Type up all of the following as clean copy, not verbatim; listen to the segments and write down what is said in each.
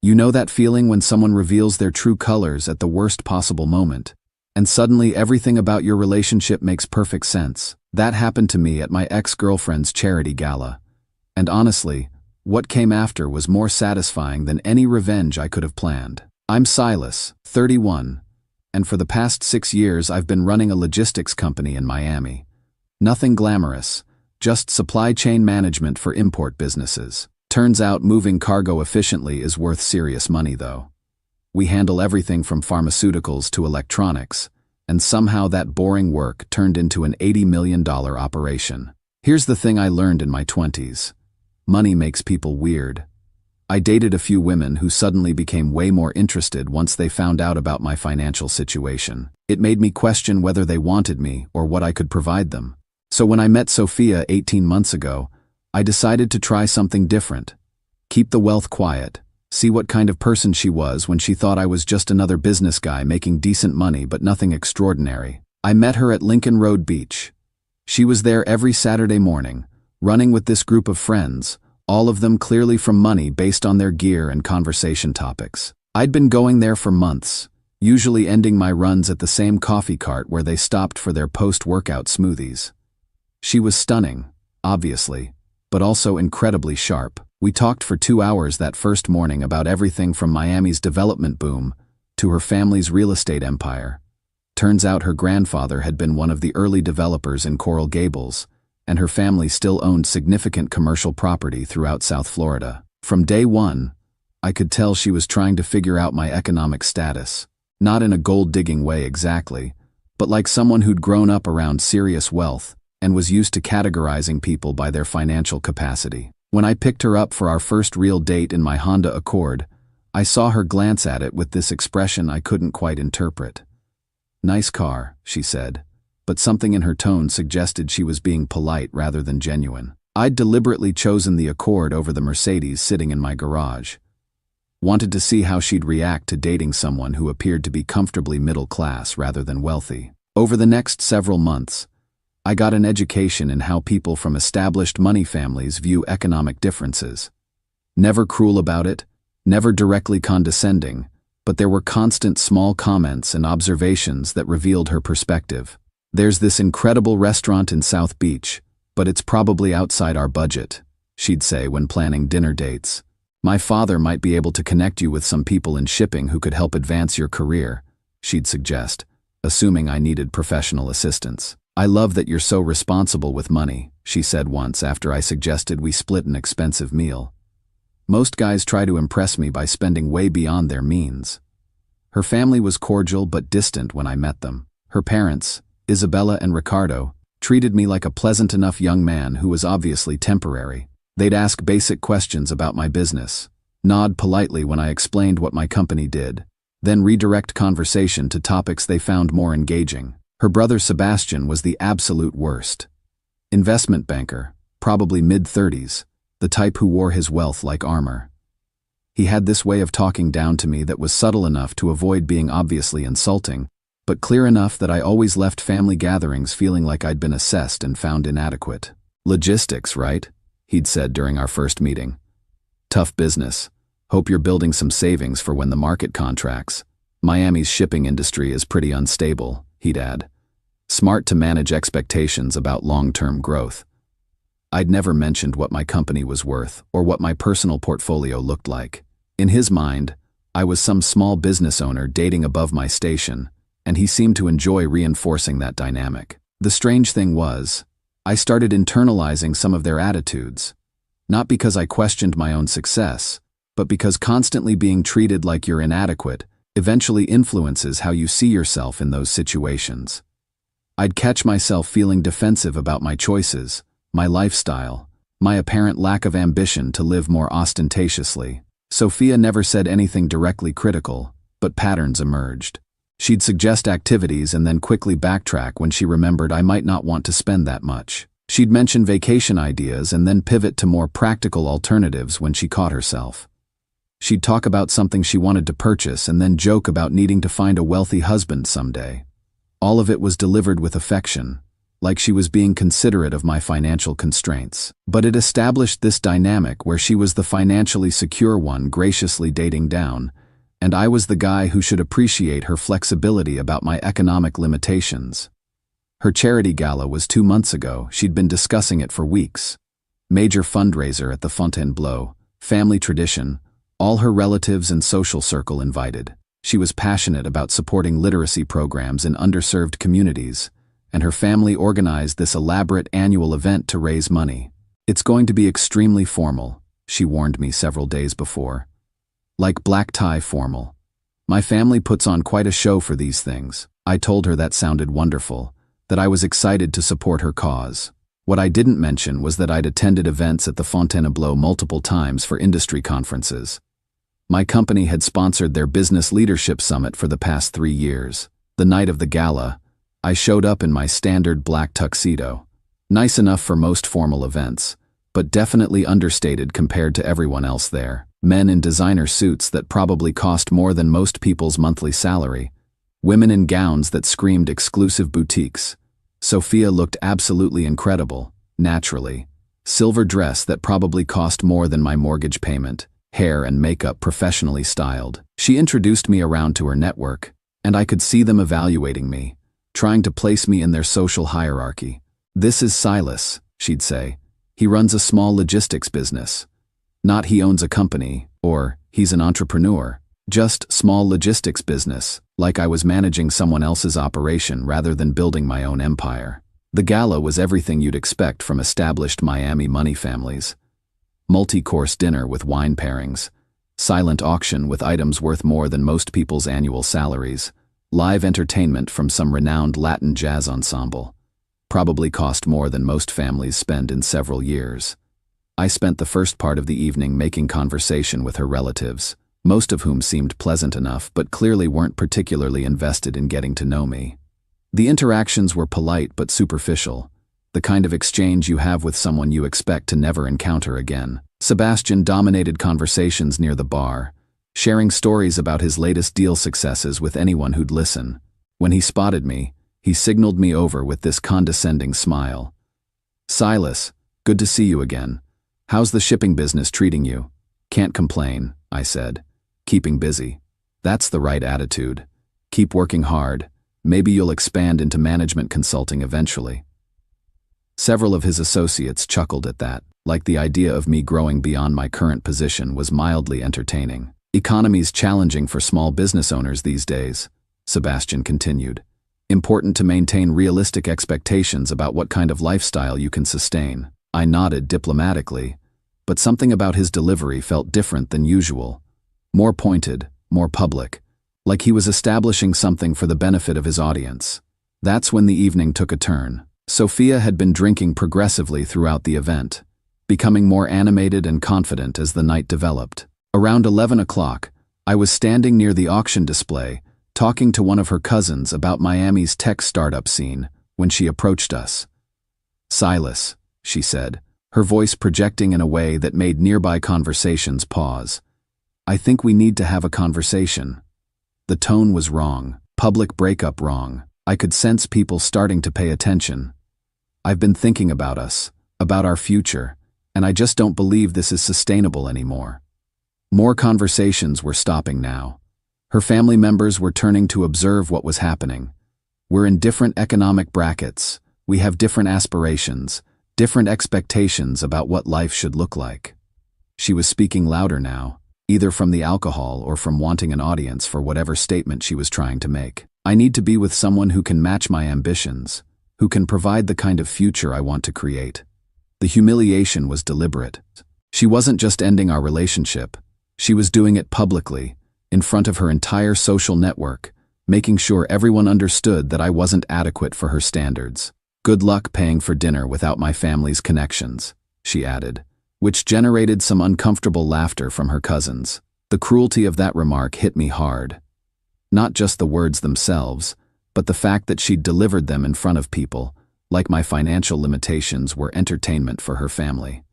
You know that feeling when someone reveals their true colors at the worst possible moment, and suddenly everything about your relationship makes perfect sense? That happened to me at my ex-girlfriend's charity gala. And honestly, what came after was more satisfying than any revenge I could have planned. I'm Silas, 31, and for the past 6 years I've been running a logistics company in Miami. Nothing glamorous, just supply chain management for import businesses. Turns out moving cargo efficiently is worth serious money though. We handle everything from pharmaceuticals to electronics, and somehow that boring work turned into an $80 million operation. Here's the thing I learned in my 20s. Money makes people weird. I dated a few women who suddenly became way more interested once they found out about my financial situation. It made me question whether they wanted me or what I could provide them. So when I met Sophia 18 months ago, I decided to try something different. Keep the wealth quiet. See what kind of person she was when she thought I was just another business guy making decent money but nothing extraordinary. I met her at Lincoln Road Beach. She was there every Saturday morning, running with this group of friends, all of them clearly from money based on their gear and conversation topics. I'd been going there for months, usually ending my runs at the same coffee cart where they stopped for their post-workout smoothies. She was stunning, obviously, but also incredibly sharp. We talked for 2 hours that first morning about everything from Miami's development boom to her family's real estate empire. Turns out her grandfather had been one of the early developers in Coral Gables, and her family still owned significant commercial property throughout South Florida. From day one, I could tell she was trying to figure out my economic status. Not in a gold-digging way exactly, but like someone who'd grown up around serious wealth and was used to categorizing people by their financial capacity. When I picked her up for our first real date in my Honda Accord, I saw her glance at it with this expression I couldn't quite interpret. "Nice car," she said, but something in her tone suggested she was being polite rather than genuine. I'd deliberately chosen the Accord over the Mercedes sitting in my garage. Wanted to see how she'd react to dating someone who appeared to be comfortably middle class rather than wealthy. Over the next several months, I got an education in how people from established money families view economic differences. Never cruel about it, never directly condescending, but there were constant small comments and observations that revealed her perspective. "There's this incredible restaurant in South Beach, but it's probably outside our budget," she'd say when planning dinner dates. "My father might be able to connect you with some people in shipping who could help advance your career," she'd suggest, assuming I needed professional assistance. "I love that you're so responsible with money," she said once after I suggested we split an expensive meal. "Most guys try to impress me by spending way beyond their means." Her family was cordial but distant when I met them. Her parents, Isabella and Ricardo, treated me like a pleasant enough young man who was obviously temporary. They'd ask basic questions about my business, nod politely when I explained what my company did, then redirect conversation to topics they found more engaging. Her brother Sebastian was the absolute worst. Investment banker, probably mid-30s, the type who wore his wealth like armor. He had this way of talking down to me that was subtle enough to avoid being obviously insulting, but clear enough that I always left family gatherings feeling like I'd been assessed and found inadequate. "Logistics, right?" he'd said during our first meeting. "Tough business. Hope you're building some savings for when the market contracts. Miami's shipping industry is pretty unstable," he'd add. "Smart to manage expectations about long-term growth." I'd never mentioned what my company was worth or what my personal portfolio looked like. In his mind, I was some small business owner dating above my station, and he seemed to enjoy reinforcing that dynamic. The strange thing was, I started internalizing some of their attitudes, not because I questioned my own success, but because constantly being treated like you're inadequate eventually influences how you see yourself in those situations. I'd catch myself feeling defensive about my choices, my lifestyle, my apparent lack of ambition to live more ostentatiously. Sophia never said anything directly critical, but patterns emerged. She'd suggest activities and then quickly backtrack when she remembered I might not want to spend that much. She'd mention vacation ideas and then pivot to more practical alternatives when she caught herself. She'd talk about something she wanted to purchase and then joke about needing to find a wealthy husband someday. All of it was delivered with affection, like she was being considerate of my financial constraints. But it established this dynamic where she was the financially secure one graciously dating down, and I was the guy who should appreciate her flexibility about my economic limitations. Her charity gala was 2 months ago. She'd been discussing it for weeks. Major fundraiser at the Fontainebleau, family tradition, all her relatives and social circle invited. She was passionate about supporting literacy programs in underserved communities, and her family organized this elaborate annual event to raise money. It's going to be extremely formal, she warned me several days before. Like black tie formal. My family puts on quite a show for these things. I told her that sounded wonderful, that I was excited to support her cause. What I didn't mention was that I'd attended events at the Fontainebleau multiple times for industry conferences. My company had sponsored their business leadership summit for the past 3 years. The night of the gala, I showed up in my standard black tuxedo. Nice enough for most formal events, but definitely understated compared to everyone else there. Men in designer suits that probably cost more than most people's monthly salary. Women in gowns that screamed exclusive boutiques. Sophia looked absolutely incredible, naturally. Silver dress that probably cost more than my mortgage payment. Hair and makeup professionally styled. She introduced me around to her network, and I could see them evaluating me, trying to place me in their social hierarchy. This is Silas, she'd say. He runs a small logistics business. Not he owns a company, or he's an entrepreneur. Just small logistics business, like I was managing someone else's operation rather than building my own empire. The gala was everything you'd expect from established Miami money families. Multi-course dinner with wine pairings, silent auction with items worth more than most people's annual salaries, live entertainment from some renowned Latin jazz ensemble. Probably cost more than most families spend in several years. I spent the first part of the evening making conversation with her relatives, most of whom seemed pleasant enough but clearly weren't particularly invested in getting to know me. The interactions were polite but superficial, the kind of exchange you have with someone you expect to never encounter again. Sebastian dominated conversations near the bar, sharing stories about his latest deal successes with anyone who'd listen. When he spotted me, he signaled me over with this condescending smile. "Silas, good to see you again. How's the shipping business treating you?" "Can't complain," I said. "Keeping busy." "That's the right attitude. Keep working hard. Maybe you'll expand into management consulting eventually." Several of his associates chuckled at that, like the idea of me growing beyond my current position was mildly entertaining. "Economy's challenging for small business owners these days," Sebastian continued. "Important to maintain realistic expectations about what kind of lifestyle you can sustain." I nodded diplomatically, but something about his delivery felt different than usual. More pointed, more public, like he was establishing something for the benefit of his audience. That's when the evening took a turn. Sophia had been drinking progressively throughout the event, becoming more animated and confident as the night developed. Around 11 o'clock, I was standing near the auction display, talking to one of her cousins about Miami's tech startup scene, when she approached us. "Silas," she said, her voice projecting in a way that made nearby conversations pause. "I think we need to have a conversation." The tone was wrong, public breakup wrong. I could sense people starting to pay attention. "I've been thinking about us, about our future, and I just don't believe this is sustainable anymore." More conversations were stopping now. Her family members were turning to observe what was happening. "We're in different economic brackets. We have different aspirations, different expectations about what life should look like." She was speaking louder now, either from the alcohol or from wanting an audience for whatever statement she was trying to make. "I need to be with someone who can match my ambitions, who can provide the kind of future I want to create." The humiliation was deliberate. She wasn't just ending our relationship, she was doing it publicly, in front of her entire social network, making sure everyone understood that I wasn't adequate for her standards. "Good luck paying for dinner without my family's connections," she added, which generated some uncomfortable laughter from her cousins. The cruelty of that remark hit me hard. Not just the words themselves, but the fact that she'd delivered them in front of people, like my financial limitations were entertainment for her family.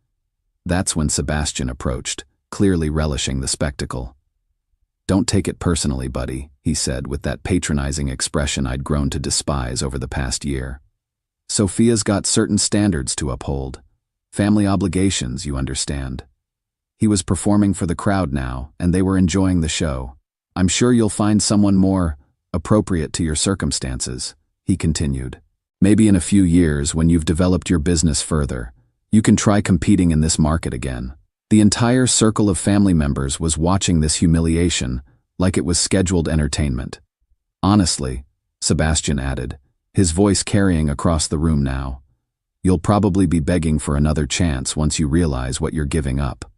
That's when Sebastian approached, clearly relishing the spectacle. "Don't take it personally, buddy," he said with that patronizing expression I'd grown to despise over the past year. Sophia's got certain standards to uphold. Family obligations, you understand. He was performing for the crowd now, and they were enjoying the show. I'm sure you'll find someone more appropriate to your circumstances, he continued. Maybe in a few years, when you've developed your business further, you can try competing in this market again. The entire circle of family members was watching this humiliation like it was scheduled entertainment. Honestly, Sebastian added, his voice carrying across the room now, you'll probably be begging for another chance once you realize what you're giving up.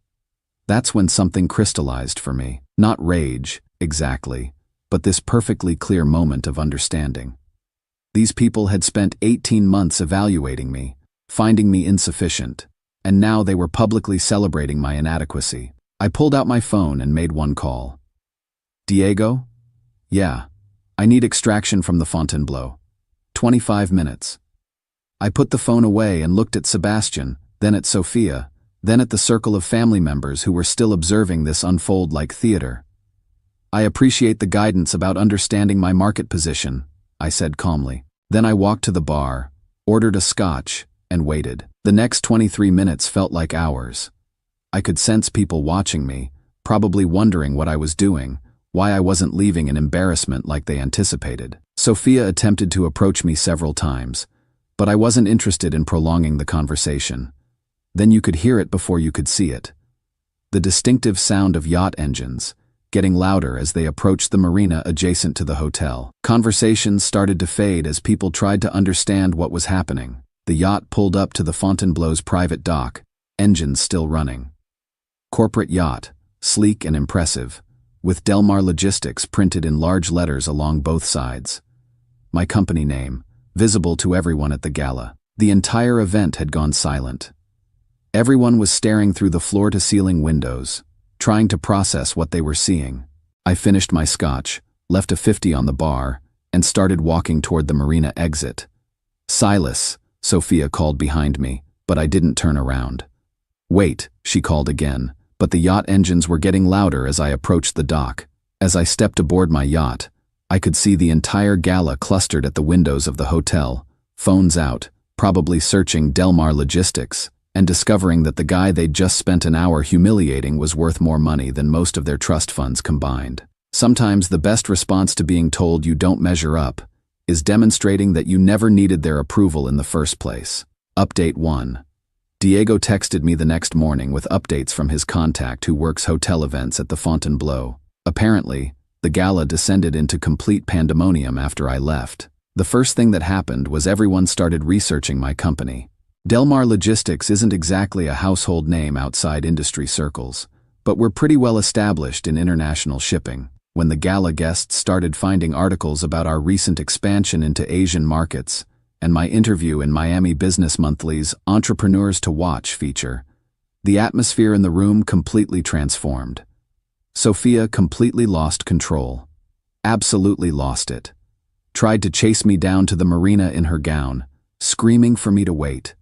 That's when something crystallized for me. Not rage, exactly, but this perfectly clear moment of understanding. These people had spent 18 months evaluating me, finding me insufficient, and now they were publicly celebrating my inadequacy. I pulled out my phone and made one call. Diego? Yeah, I need extraction from the Fontainebleau. 25 minutes. I put the phone away and looked at Sebastian, then at Sophia, then at the circle of family members who were still observing this unfold like theater. I appreciate the guidance about understanding my market position, I said calmly. Then I walked to the bar, ordered a scotch, and waited. The next 23 minutes felt like hours. I could sense people watching me, probably wondering what I was doing, why I wasn't leaving in embarrassment like they anticipated. Sophia attempted to approach me several times, but I wasn't interested in prolonging the conversation. Then you could hear it before you could see it. The distinctive sound of yacht engines, getting louder as they approached the marina adjacent to the hotel. Conversations started to fade as people tried to understand what was happening. The yacht pulled up to the Fontainebleau's private dock, engines still running. Corporate yacht, sleek and impressive, with Delmar Logistics printed in large letters along both sides. My company name, visible to everyone at the gala. The entire event had gone silent. Everyone was staring through the floor-to-ceiling windows, trying to process what they were seeing. I finished my scotch, left a 50 on the bar, and started walking toward the marina exit. Silas, Sophia called behind me, but I didn't turn around. Wait, she called again, but the yacht engines were getting louder as I approached the dock. As I stepped aboard my yacht, I could see the entire gala clustered at the windows of the hotel, phones out, probably searching Delmar Logistics, and discovering that the guy they'd just spent an hour humiliating was worth more money than most of their trust funds combined. Sometimes the best response to being told you don't measure up is demonstrating that you never needed their approval in the first place. Update 1. Diego texted me the next morning with updates from his contact who works hotel events at the Fontainebleau. Apparently, the gala descended into complete pandemonium after I left. The first thing that happened was everyone started researching my company. Delmar Logistics isn't exactly a household name outside industry circles, but we're pretty well established in international shipping. When the gala guests started finding articles about our recent expansion into Asian markets, and my interview in Miami Business Monthly's Entrepreneurs to Watch feature, the atmosphere in the room completely transformed. Sophia completely lost control. Absolutely lost it. Tried to chase me down to the marina in her gown, screaming for me to wait.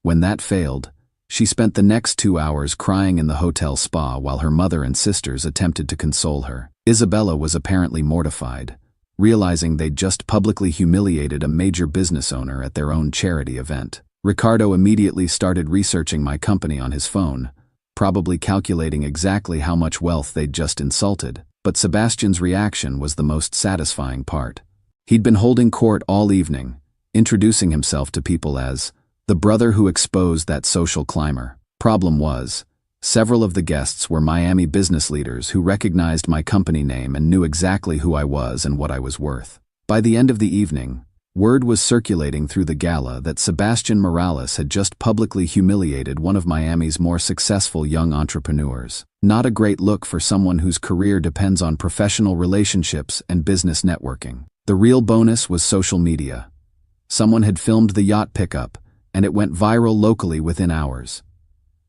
When that failed, she spent the next 2 hours crying in the hotel spa while her mother and sisters attempted to console her. Isabella was apparently mortified, realizing they'd just publicly humiliated a major business owner at their own charity event. Ricardo immediately started researching my company on his phone, probably calculating exactly how much wealth they'd just insulted. But Sebastian's reaction was the most satisfying part. He'd been holding court all evening, introducing himself to people as the brother who exposed that social climber. Problem was, several of the guests were Miami business leaders who recognized my company name and knew exactly who I was and what I was worth. By the end of the evening, word was circulating through the gala that Sebastian Morales had just publicly humiliated one of Miami's more successful young entrepreneurs. Not a great look for someone whose career depends on professional relationships and business networking. The real bonus was social media. Someone had filmed the yacht pickup, and it went viral locally within hours.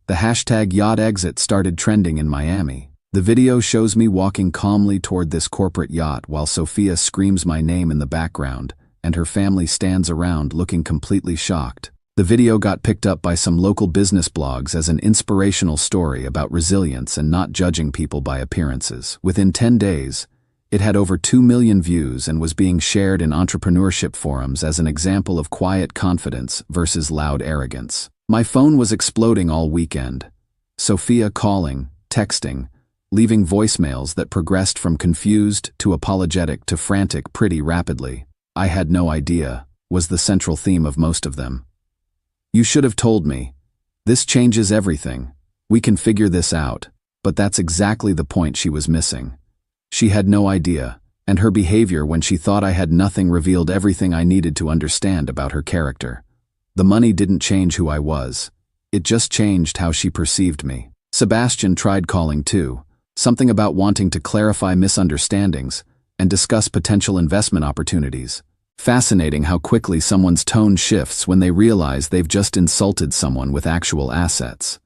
The hashtag yacht exit started trending in Miami. The video shows me walking calmly toward this corporate yacht while Sophia screams my name in the background, and her family stands around looking completely shocked. The video got picked up by some local business blogs as an inspirational story about resilience and not judging people by appearances. Within 10 days, It had over 2 million views and was being shared in entrepreneurship forums as an example of quiet confidence versus loud arrogance. My phone was exploding all weekend. Sophia calling, texting, leaving voicemails that progressed from confused to apologetic to frantic pretty rapidly. I had no idea, was the central theme of most of them. You should have told me. This changes everything. We can figure this out. But that's exactly the point she was missing. She had no idea, and her behavior when she thought I had nothing revealed everything I needed to understand about her character. The money didn't change who I was. It just changed how she perceived me. Sebastian tried calling too, something about wanting to clarify misunderstandings and discuss potential investment opportunities. Fascinating how quickly someone's tone shifts when they realize they've just insulted someone with actual assets.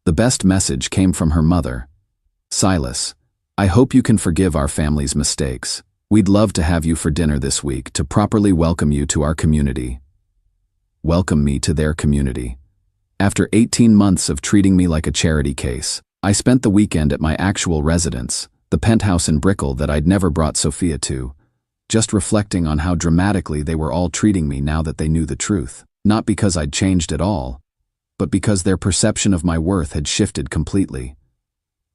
The best message came from her mother. Silas, I hope you can forgive our family's mistakes. We'd love to have you for dinner this week to properly welcome you to our community. Welcome me to their community. After 18 months of treating me like a charity case, I spent the weekend at my actual residence, the penthouse in Brickell that I'd never brought Sophia to, just reflecting on how dramatically they were all treating me now that they knew the truth. Not because I'd changed at all, but because their perception of my worth had shifted completely.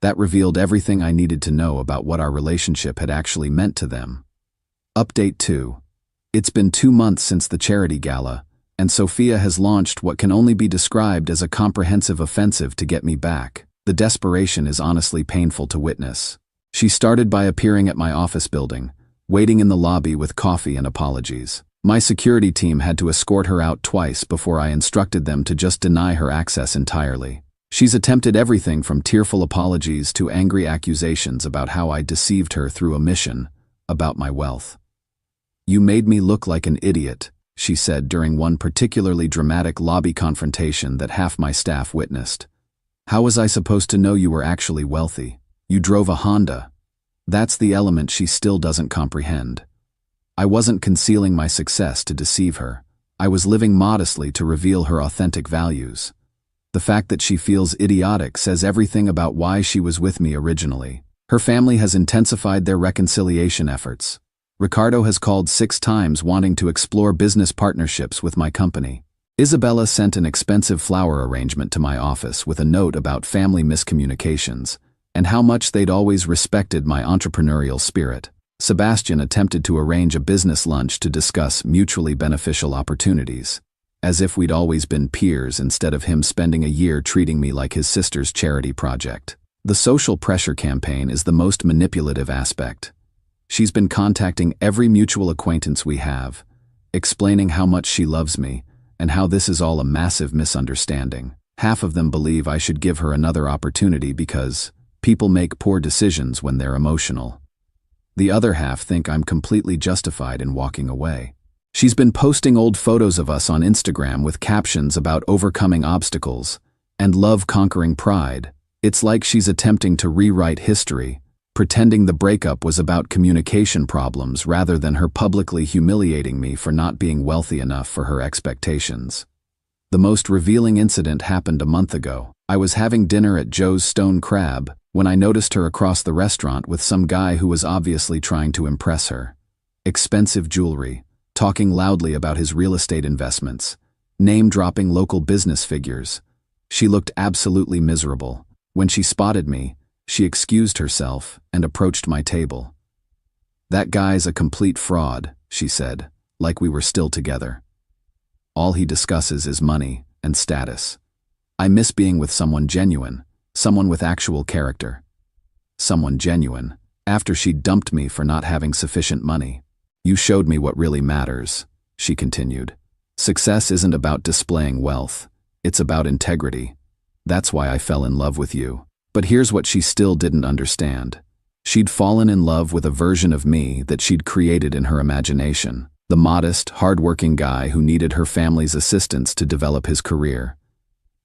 That revealed everything I needed to know about what our relationship had actually meant to them. Update 2. It's been 2 months since the charity gala, and Sophia has launched what can only be described as a comprehensive offensive to get me back. The desperation is honestly painful to witness. She started by appearing at my office building, waiting in the lobby with coffee and apologies. My security team had to escort her out twice before I instructed them to just deny her access entirely. She's attempted everything from tearful apologies to angry accusations about how I deceived her through a mission about my wealth. You made me look like an idiot, she said during one particularly dramatic lobby confrontation that half my staff witnessed. How was I supposed to know you were actually wealthy? You drove a Honda. That's the element she still doesn't comprehend. I wasn't concealing my success to deceive her. I was living modestly to reveal her authentic values. The fact that she feels idiotic says everything about why she was with me originally. Her family has intensified their reconciliation efforts. Ricardo has called 6 times wanting to explore business partnerships with my company. Isabella sent an expensive flower arrangement to my office with a note about family miscommunications and how much they'd always respected my entrepreneurial spirit. Sebastian attempted to arrange a business lunch to discuss mutually beneficial opportunities, as if we'd always been peers instead of him spending a year treating me like his sister's charity project. The social pressure campaign is the most manipulative aspect. She's been contacting every mutual acquaintance we have, explaining how much she loves me and how this is all a massive misunderstanding. Half of them believe I should give her another opportunity because people make poor decisions when they're emotional. The other half think I'm completely justified in walking away. She's been posting old photos of us on Instagram with captions about overcoming obstacles and love conquering pride. It's like she's attempting to rewrite history, pretending the breakup was about communication problems rather than her publicly humiliating me for not being wealthy enough for her expectations. The most revealing incident happened a month ago. I was having dinner at Joe's Stone Crab when I noticed her across the restaurant with some guy who was obviously trying to impress her. Expensive jewelry, talking loudly about his real estate investments, name-dropping local business figures. She looked absolutely miserable. When she spotted me, she excused herself and approached my table. That guy's a complete fraud, she said, like we were still together. All he discusses is money and status. I miss being with someone genuine, someone with actual character. Someone genuine, after she dumped me for not having sufficient money. You showed me what really matters, she continued. Success isn't about displaying wealth, it's about integrity. That's why I fell in love with you. But here's what she still didn't understand. She'd fallen in love with a version of me that she'd created in her imagination. The modest, hard-working guy who needed her family's assistance to develop his career.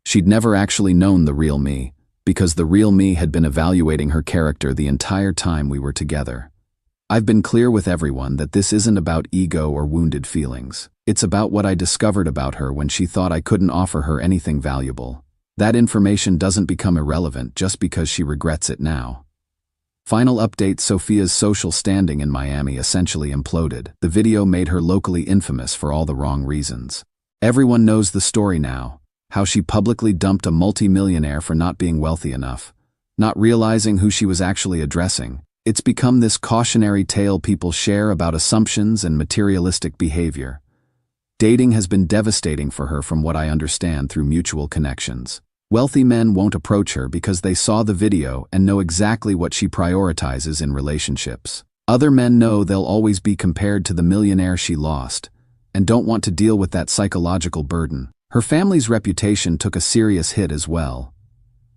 She'd never actually known the real me, because the real me had been evaluating her character the entire time we were together. I've been clear with everyone that this isn't about ego or wounded feelings. It's about what I discovered about her when she thought I couldn't offer her anything valuable. That information doesn't become irrelevant just because she regrets it now. Final update: Sophia's social standing in Miami essentially imploded. The video made her locally infamous for all the wrong reasons. Everyone knows the story now, how she publicly dumped a multi-millionaire for not being wealthy enough, not realizing who she was actually addressing. It's become this cautionary tale people share about assumptions and materialistic behavior. Dating has been devastating for her from what I understand through mutual connections. Wealthy men won't approach her because they saw the video and know exactly what she prioritizes in relationships. Other men know they'll always be compared to the millionaire she lost, and don't want to deal with that psychological burden. Her family's reputation took a serious hit as well.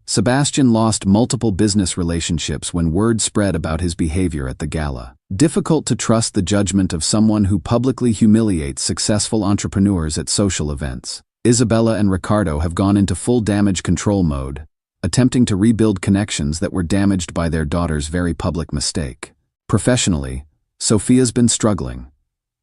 Sebastian lost multiple business relationships when word spread about his behavior at the gala. Difficult to trust the judgment of someone who publicly humiliates successful entrepreneurs at social events. Isabella and Ricardo have gone into full damage control mode, attempting to rebuild connections that were damaged by their daughter's very public mistake. Professionally, Sophia's been struggling.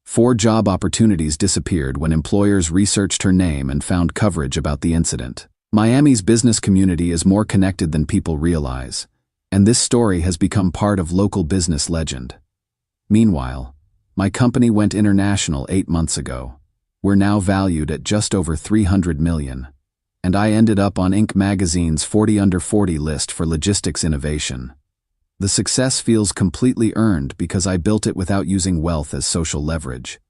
4 job opportunities disappeared when employers researched her name and found coverage about the incident. Miami's business community is more connected than people realize, and this story has become part of local business legend. Meanwhile, my company went international 8 months ago. We're now valued at just over $300 million, and I ended up on Inc. magazine's 40 Under 40 list for logistics innovation. The success feels completely earned because I built it without using wealth as social leverage.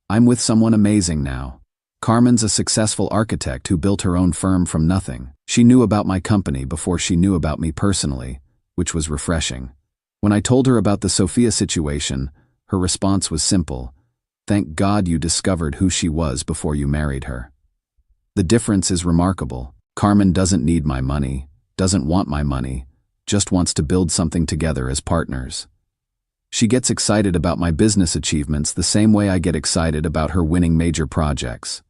I'm with someone amazing now. Carmen's a successful architect who built her own firm from nothing. She knew about my company before she knew about me personally, which was refreshing. When I told her about the Sophia situation, her response was simple: "Thank God you discovered who she was before you married her." The difference is remarkable. Carmen doesn't need my money, doesn't want my money, just wants to build something together as partners. She gets excited about my business achievements the same way I get excited about her winning major projects.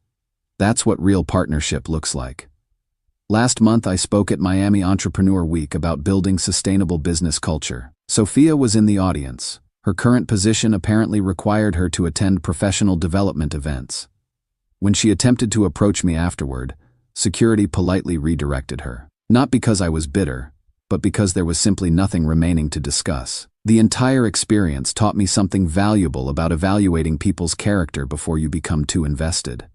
That's what real partnership looks like. Last month I spoke at Miami Entrepreneur Week about building sustainable business culture. Sophia was in the audience. Her current position apparently required her to attend professional development events. When she attempted to approach me afterward, security politely redirected her. Not because I was bitter, but because there was simply nothing remaining to discuss. The entire experience taught me something valuable about evaluating people's character before you become too invested.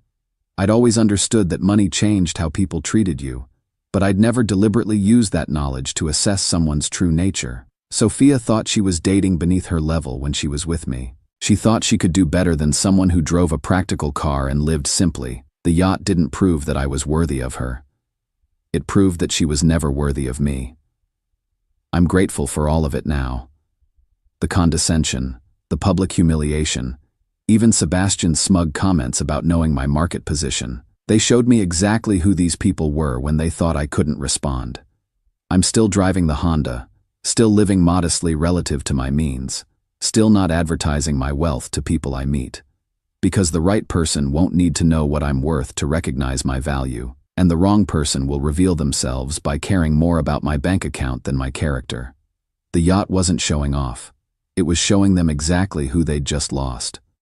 I'd always understood that money changed how people treated you, but I'd never deliberately used that knowledge to assess someone's true nature. Sophia thought she was dating beneath her level when she was with me. She thought she could do better than someone who drove a practical car and lived simply. The yacht didn't prove that I was worthy of her. It proved that she was never worthy of me. I'm grateful for all of it now. The condescension, the public humiliation, even Sebastian's smug comments about knowing my market position. They showed me exactly who these people were when they thought I couldn't respond. I'm still driving the Honda, still living modestly relative to my means, still not advertising my wealth to people I meet. Because the right person won't need to know what I'm worth to recognize my value, and the wrong person will reveal themselves by caring more about my bank account than my character. The yacht wasn't showing off. It was showing them exactly who they'd just lost.